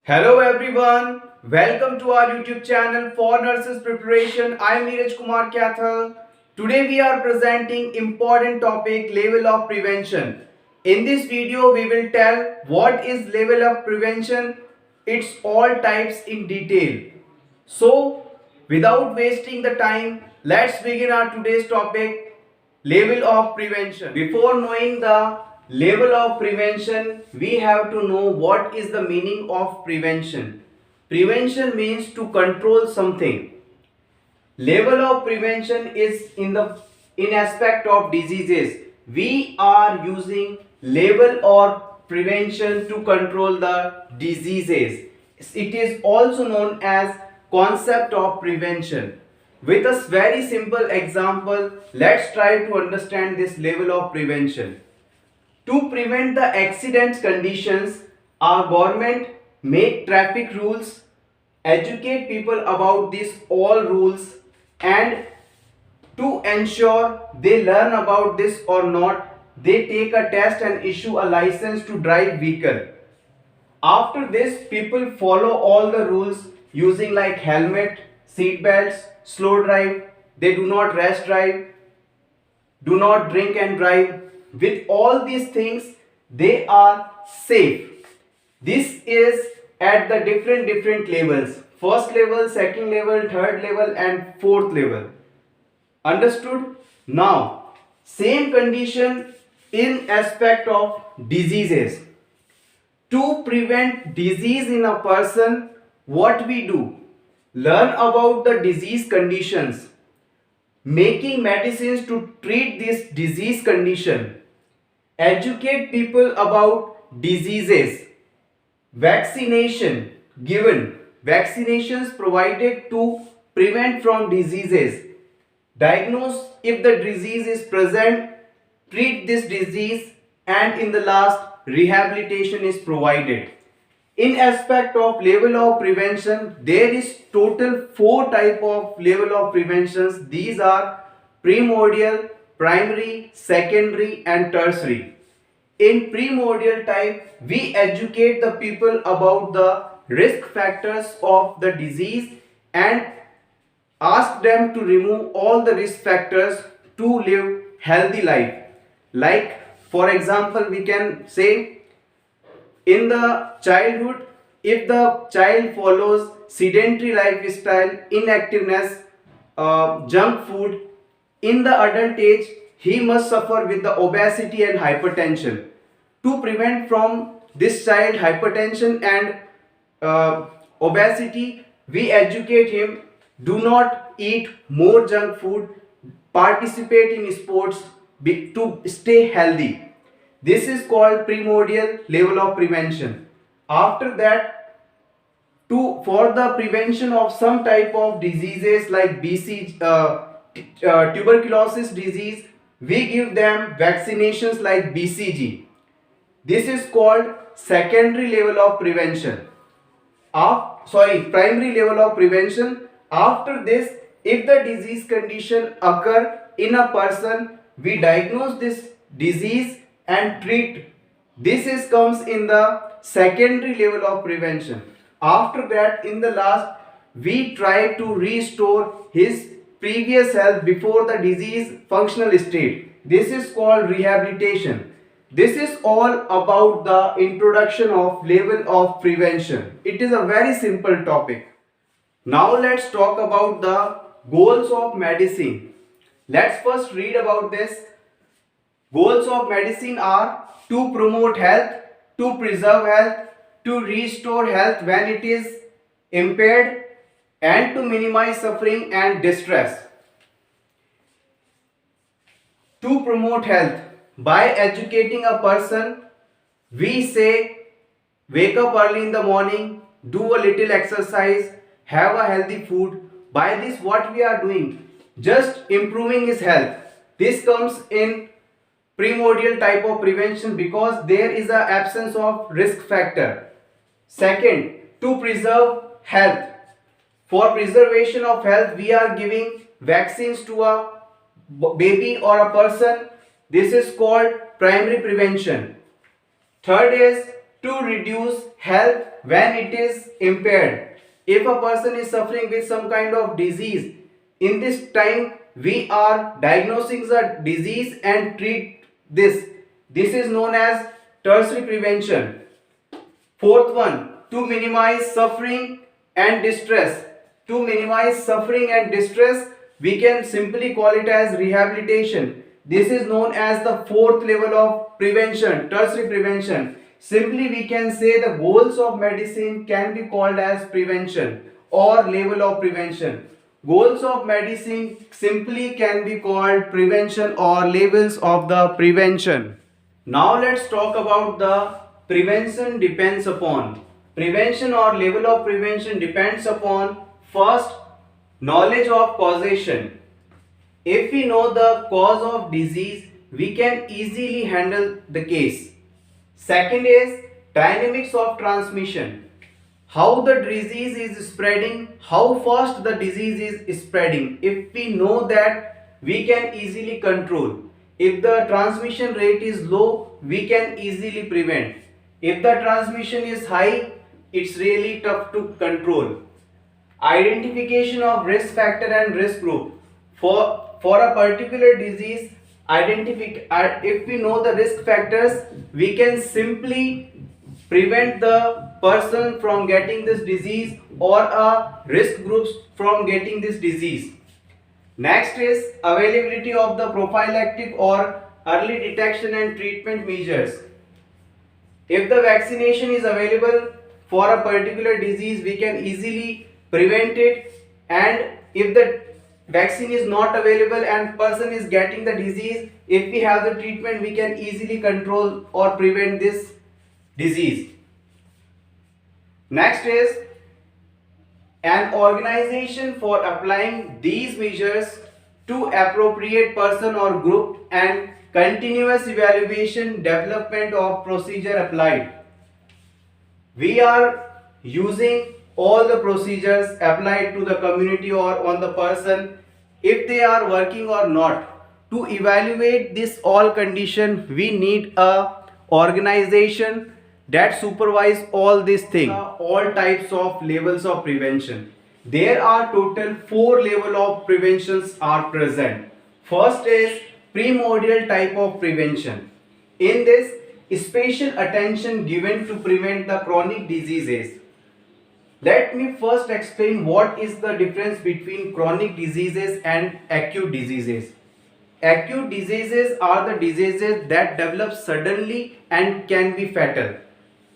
Hello everyone, welcome to our YouTube channel for nurses preparation. I am Neeraj Kumar Kaithal. Today we are presenting important topic level of prevention. In this video we will tell what is level of prevention, its all types in detail. So without wasting the time, let's begin our today's topic, level of prevention. Before knowing the level of prevention, we have to know what is the meaning of prevention. Prevention means to control something. Level of prevention is in aspect of diseases. We are using level or prevention to control the diseases. It is also known as concept of prevention. With a very simple example, let's try to understand this level of prevention. To prevent the accident conditions, our government make traffic rules, educate people about these all rules, and to ensure they learn about this or not, they take a test and issue a license to drive vehicle. After this, people follow all the rules using like helmet, seat belts, slow drive, they do not rash drive, do not drink and drive. With all these things, they are safe. This is at the different levels. First level, second level, third level and fourth level. Understood? Now, same condition in aspect of diseases. To prevent disease in a person, what we do? Learn about the disease conditions, making medicines to treat this disease condition, educate people about diseases, vaccination given, vaccinations provided to prevent from diseases, diagnose if the disease is present, treat this disease, and in the last, rehabilitation is provided. In aspect of level of prevention, there is total 4 type of level of preventions. These are primordial, primary, secondary and tertiary. In primordial type, we educate the people about the risk factors of the disease and ask them to remove all the risk factors to live healthy life. Like for example, we can say in the childhood, if the child follows sedentary lifestyle, inactiveness, junk food, in the adult age, he must suffer with the obesity and hypertension. To prevent from this child hypertension and obesity, we educate him, do not eat more junk food, participate in sports to stay healthy. This is called primordial level of prevention. After that, for the prevention of some type of diseases like tuberculosis disease, we give them vaccinations like BCG. This is called secondary level of prevention. Primary level of prevention. After this, if the disease condition occur in a person, we diagnose this disease and treat. This comes in the secondary level of prevention. After that, in the last, we try to restore his previous health before the disease functional state. This is called rehabilitation. This is all about the introduction of level of prevention. It is a very simple topic. Now let's talk about the goals of medicine. Let's first read about this. Goals of medicine are to promote health, to preserve health, to restore health when it is impaired, and to minimize suffering and distress. To promote health, by educating a person, we say wake up early in the morning, do a little exercise, have a healthy food. By this, what we are doing? Just improving his health. This comes in primordial type of prevention because there is an absence of risk factor. Second, to preserve health. For preservation of health, we are giving vaccines to a baby or a person. This is called primary prevention. Third is to reduce health when it is impaired. If a person is suffering with some kind of disease, in this time we are diagnosing the disease and treat this. This is known as tertiary prevention. Fourth one, to minimize suffering and distress. To minimize suffering and distress, we can simply call it as rehabilitation. This is known as the fourth level of prevention, tertiary prevention. Simply we can say the goals of medicine can be called as prevention or level of prevention. Goals of medicine simply can be called prevention or levels of the prevention. Now let's talk about the prevention depends upon. Prevention or level of prevention depends upon first, knowledge of causation. If we know the cause of disease, we can easily handle the case. Second is dynamics of transmission. How the disease is spreading, how fast the disease is spreading. If we know that, we can easily control. If the transmission rate is low, we can easily prevent. If the transmission is high, it's really tough to control. Identification of risk factor and risk group. For a particular disease, if we know the risk factors, we can simply prevent the person from getting this disease or a risk groups from getting this disease. Next is availability of the prophylactic or early detection and treatment measures. If the vaccination is available for a particular disease, we can easily prevent it, and if the vaccine is not available and person is getting the disease, if we have the treatment, we can easily control or prevent this disease. Next is an organization for applying these measures to appropriate person or group and continuous evaluation development of procedure applied. We are using all the procedures applied to the community or on the person, if they are working or not. To evaluate this all condition, we need a organization that supervise all these things. All types of levels of prevention. There are total 4 levels of preventions are present. First is primordial type of prevention. In this, special attention given to prevent the chronic diseases. Let me first explain what is the difference between chronic diseases and acute diseases. Acute diseases are the diseases that develop suddenly and can be fatal.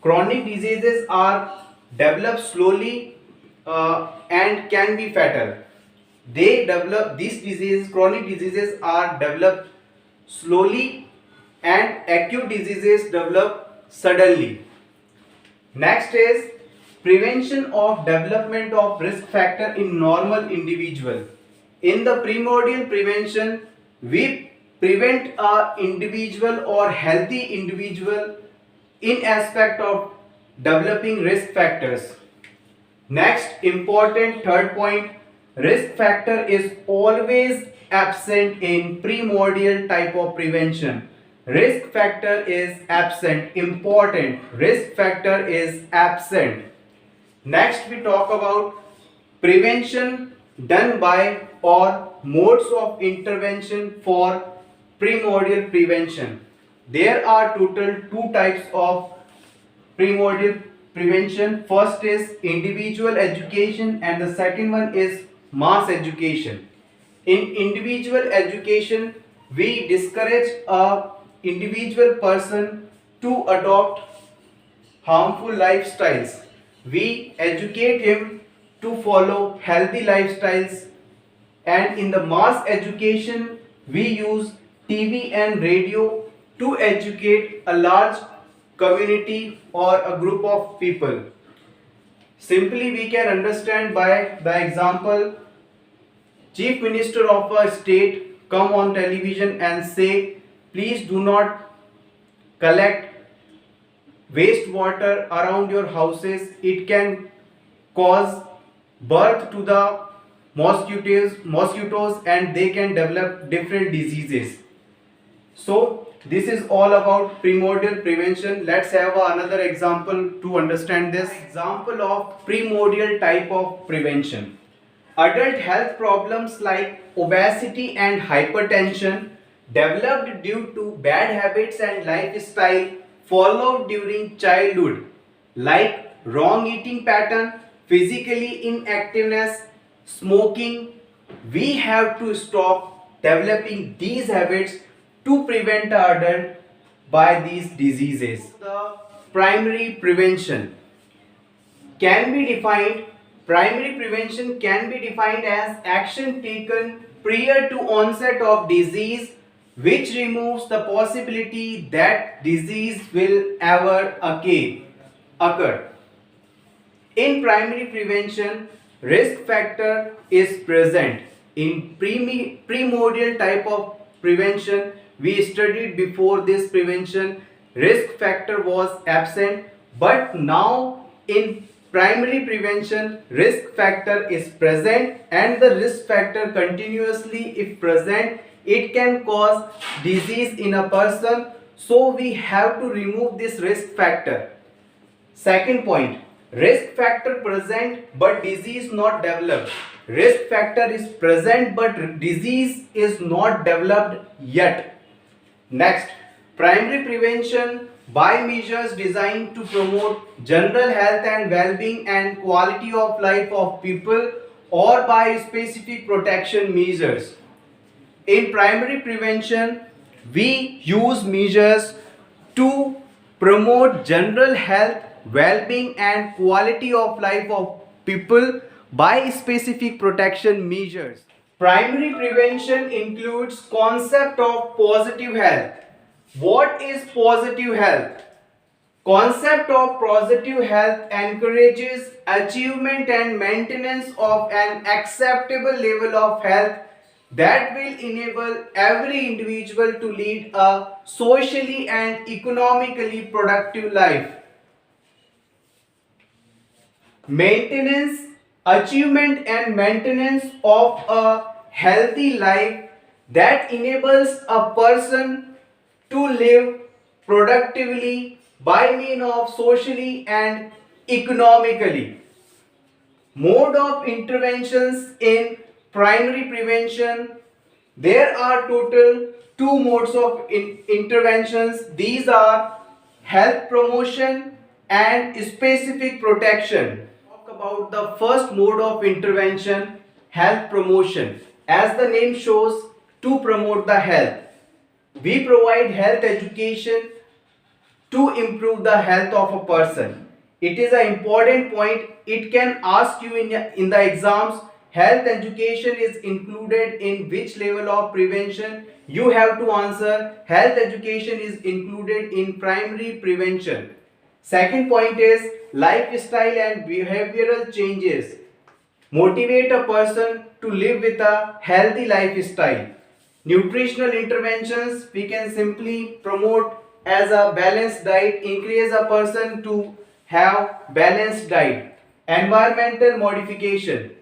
Chronic diseases are developed slowly and can be fatal. Chronic diseases are developed slowly and acute diseases develop suddenly. Next is prevention of development of risk factor in normal individual. In the primordial prevention, we prevent a individual or healthy individual in aspect of developing risk factors. Next important third point, risk factor is always absent in primordial type of prevention. Risk factor is absent. Important, risk factor is absent. Next we talk about prevention done by or modes of intervention for primordial prevention. There are total 2 types of primordial prevention. First is individual education and the second one is mass education. In individual education, we discourage a individual person to adopt harmful lifestyles. We educate him to follow healthy lifestyles, and in the mass education we use TV and radio to educate a large community or a group of people. Simply we can understand by the example, Chief Minister of a state come on television and say, please do not collect wastewater around your houses, it can cause birth to the mosquitoes and they can develop different diseases. So This is all about primordial prevention. Let's have another example to understand this. Example of primordial type of prevention. Adult health problems like obesity and hypertension developed due to bad habits and lifestyle followed during childhood, like wrong eating pattern, physically inactiveness, smoking. We have to stop developing these habits to prevent the adult by these diseases. The primary prevention can be defined primary prevention can be defined as action taken prior to onset of disease which removes the possibility that disease will ever occur. In primary prevention, risk factor is present. In primordial type of prevention, we studied before this prevention, risk factor was absent, but now in primary prevention, risk factor is present, and the risk factor continuously if present, it can cause disease in a person. So we have to remove this risk factor. Second point, risk factor present but disease not developed. Risk factor is present but disease is not developed yet. Next, primary prevention by measures designed to promote general health and well-being and quality of life of people or by specific protection measures. In primary prevention, we use measures to promote general health, well-being and quality of life of people by specific protection measures. Primary prevention includes concept of positive health. What is positive health? Concept of positive health encourages achievement and maintenance of an acceptable level of health that will enable every individual to lead a socially and economically productive life. Maintenance, achievement and maintenance of a healthy life that enables a person to live productively by means of socially and economically. Mode of interventions in primary prevention. There are total two modes of interventions. These are health promotion and specific protection. Talk about the first mode of intervention, health promotion. As the name shows, to promote the health. We provide health education to improve the health of a person. It is an important point. It can ask you in the exams. Health education is included in which level of prevention? You have to answer health education is included in primary prevention. Second point is lifestyle and behavioral changes. Motivate a person to live with a healthy lifestyle. Nutritional interventions we can simply promote as a balanced diet, encourage a person to have balanced diet. Environmental modification.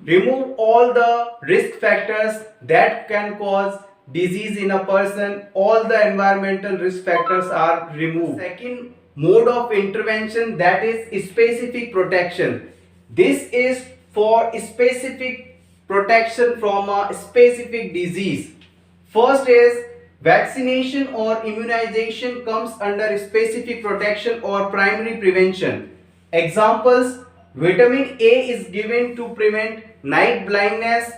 Remove all the risk factors that can cause disease in a person. All the environmental risk factors are removed. Second mode of intervention, that is specific protection. This is for specific protection from a specific disease. First is vaccination or immunization comes under specific protection or primary prevention. Examples, vitamin A is given to prevent night blindness.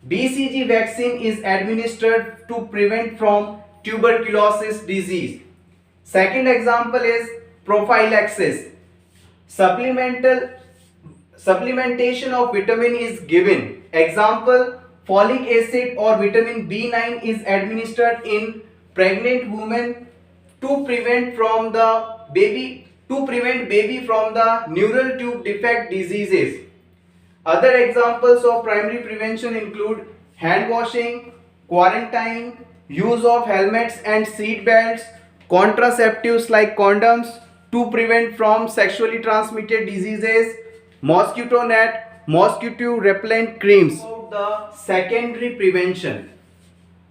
BCG vaccine is administered to prevent from tuberculosis disease. Second example is prophylaxis. Supplementation of vitamin is given. Example, folic acid or vitamin B9 is administered in pregnant women to prevent baby from the neural tube defect diseases. Other examples of primary prevention include hand washing, quarantine, use of helmets and seat belts, contraceptives like condoms to prevent from sexually transmitted diseases, mosquito net, mosquito repellent creams. The secondary prevention.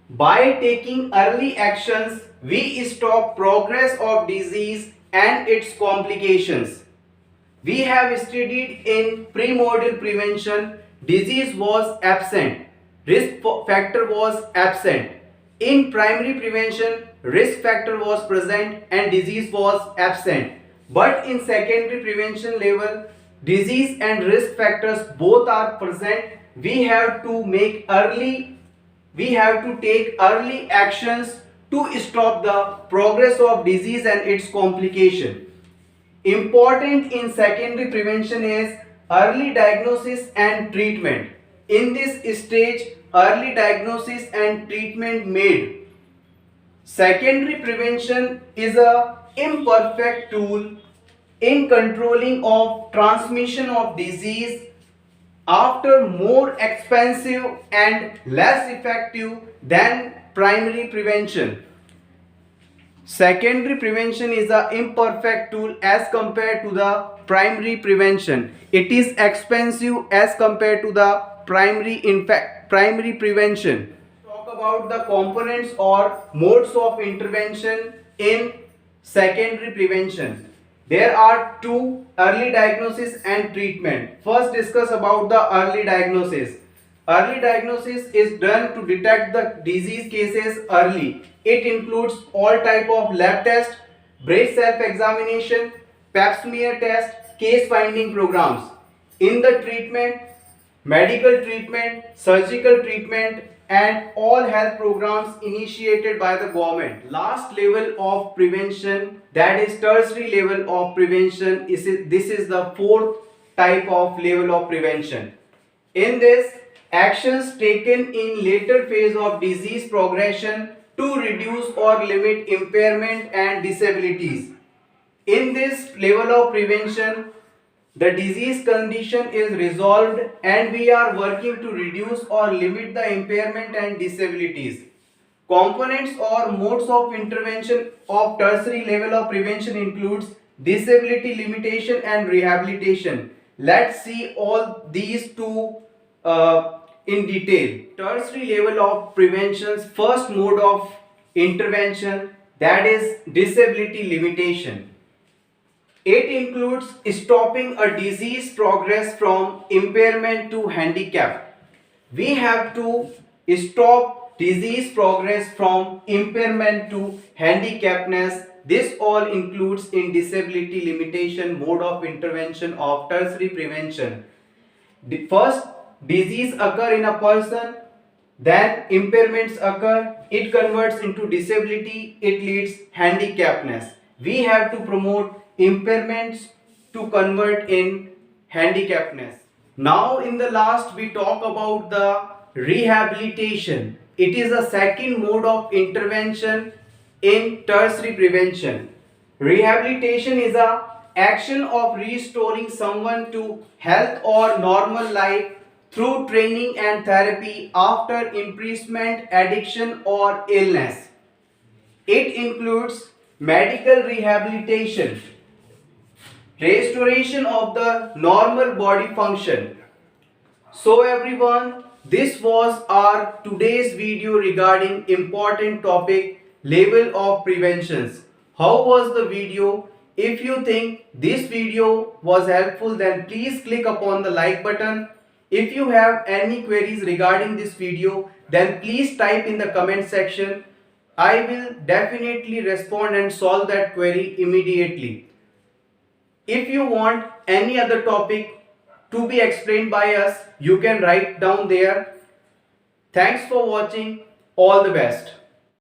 By taking early actions, we stop progress of disease and its complications. We have studied in primordial prevention, disease was absent, risk factor was absent. In primary prevention, risk factor was present and disease was absent. But in secondary prevention level, disease and risk factors both are present. We have to take early actions to stop the progress of disease and its complication. Important in secondary prevention is early diagnosis and treatment. In this stage, early diagnosis and treatment made. Secondary prevention is a imperfect tool in controlling of transmission of disease after more expensive and less effective than primary prevention. Secondary prevention is an imperfect tool as compared to the primary prevention. It is expensive as compared to the primary prevention. Talk about the components or modes of intervention in secondary prevention. There are two: early diagnosis and treatment. First discuss about the early diagnosis. Early diagnosis is done to detect the disease cases early. It includes all type of lab test, breast self-examination, pap smear test, case finding programs. In the treatment, medical treatment, surgical treatment and all health programs initiated by the government. Last level of prevention, that is tertiary level of prevention, this is the fourth type of level of prevention. In this, actions taken in later phase of disease progression to reduce or limit impairment and disabilities. In this level of prevention, the disease condition is resolved and we are working to reduce or limit the impairment and disabilities. Components or modes of intervention of tertiary level of prevention includes disability limitation and rehabilitation. Let's see all these two in detail. Tertiary level of prevention's first mode of intervention, that is disability limitation. It includes stopping a disease progress from impairment to handicap. We have to stop disease progress from impairment to handicapness. This all includes in disability limitation mode of intervention of tertiary prevention. The first, disease occur in a person, then impairments occur, it converts into disability, it leads handicapness. We have to promote impairments to convert in handicapness. Now in the last we talk about the rehabilitation. It is a second mode of intervention in tertiary prevention. Rehabilitation is a action of restoring someone to health or normal life through training and therapy after imprisonment, addiction or illness. It includes medical rehabilitation, restoration of the normal body function. So everyone, this was our today's video regarding important topic level of preventions. How was the video? If you think this video was helpful, then please click upon the like button. If you have any queries regarding this video, then please type in the comment section. I will definitely respond and solve that query immediately. If you want any other topic to be explained by us, you can write down there. Thanks for watching. All the best.